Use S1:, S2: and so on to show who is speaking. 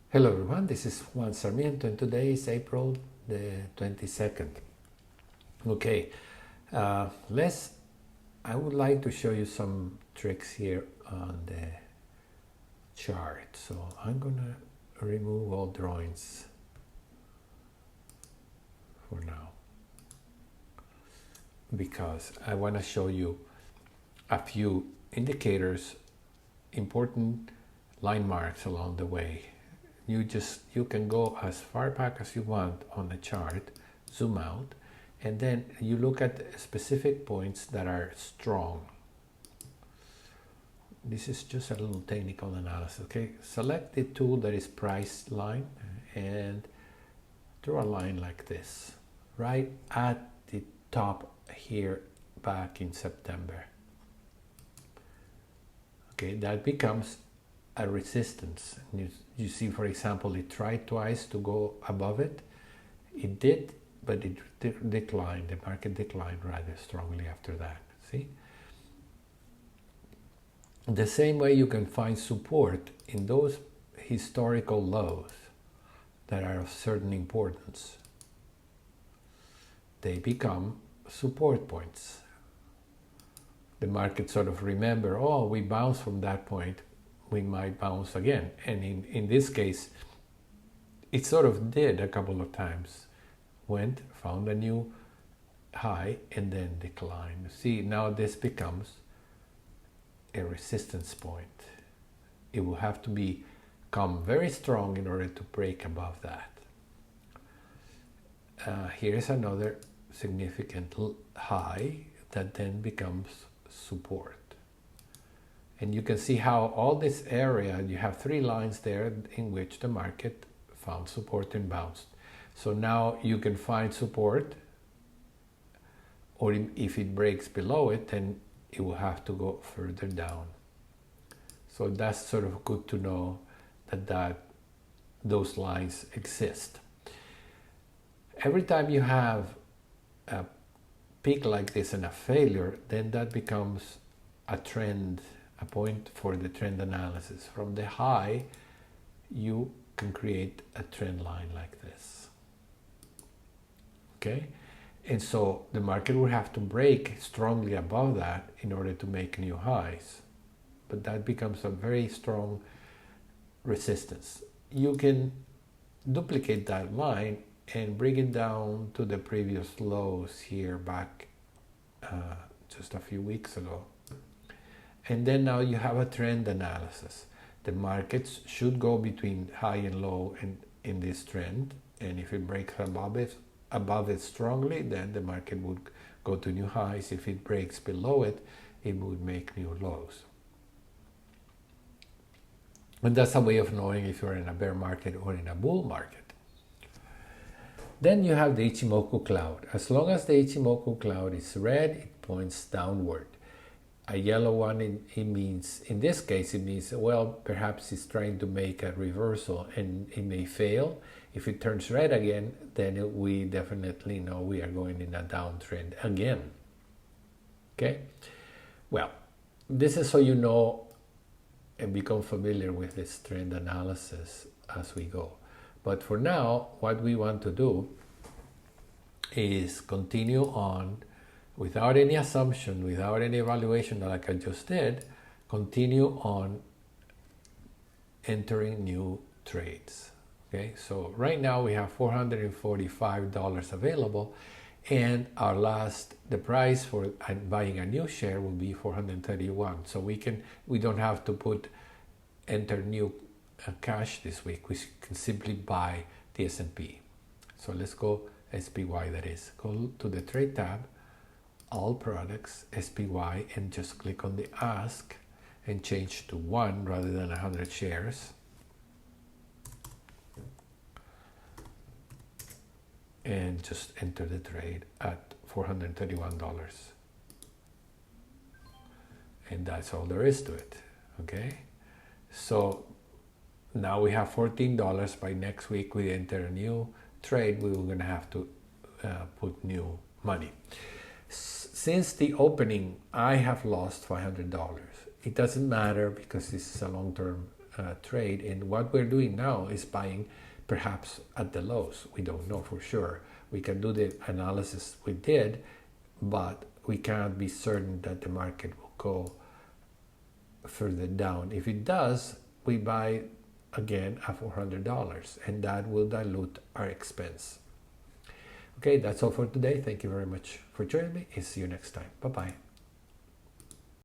S1: Hello everyone, this is Juan Sarmiento and today is April the 22nd. Okay, I would like to show you some tricks here on the chart. So I'm gonna remove all drawings for now because I want to show you a few indicators, important line marks along the way. You can go as far back as you want on the chart, zoom out, and then you look at specific points that are strong. This is just a little technical analysis. Okay, select the tool that is price line and draw a line like this right at the top here back in September. Okay, that becomes a resistance. You see, for example, it tried twice to go above it. It did, but it declined. The market declined rather strongly after that. See? The same way you can find support in those historical lows that are of certain importance. They become support points. The market sort of remember, oh, we bounced from that point, we might bounce again. And in this case, it sort of did a couple of times. Went, found a new high, and then declined. See, now this becomes a resistance point. It will have to become very strong in order to break above that. Here's another significant high that then becomes support. And you can see how all this area, you have three lines there in which the market found support and bounced. So now you can find support, or if it breaks below it, then it will have to go further down. So that's sort of good to know that those lines exist. Every time you have a peak like this and a failure, then that becomes a trend, a point for the trend analysis. From the high, you can create a trend line like this. Okay? And so the market will have to break strongly above that in order to make new highs. But that becomes a very strong resistance. You can duplicate that line and bring it down to the previous lows here back just a few weeks ago. And then now you have a trend analysis. The markets should go between high and low in this trend, and if it breaks above it strongly, then the market would go to new highs. If it breaks below it, it would make new lows. And that's a way of knowing if you're in a bear market or in a bull market. Then you have the Ichimoku cloud. As long as the Ichimoku cloud is red, it points downward. A yellow one, it means, in this case, it means, well, perhaps it's trying to make a reversal and it may fail. If it turns red again, then we definitely know we are going in a downtrend again. Okay? Well, this is so you know and become familiar with this trend analysis as we go. But for now, what we want to do is continue on without any assumption, without any evaluation like I just did, continue on entering new trades. Okay, so right now we have $445 available, and the price for buying a new share will be $431. So we don't have to enter new cash this week. We can simply buy the S&P. So let's go SPY, that is. Go to the trade tab, all products, SPY, and just click on the ask and change to 1 rather than 100 shares. And just enter the trade at $431. And that's all there is to it. Okay? So now we have $14. By next week we enter a new trade. We were going to have to put new money. Since the opening, I have lost $500. It doesn't matter because this is a long-term trade, and what we're doing now is buying perhaps at the lows. We don't know for sure. We can do the analysis we did, but we can't be certain that the market will go further down. If it does, we buy again at $400, and that will dilute our expense. Okay, that's all for today. Thank you very much for joining me, and see you next time. Bye-bye.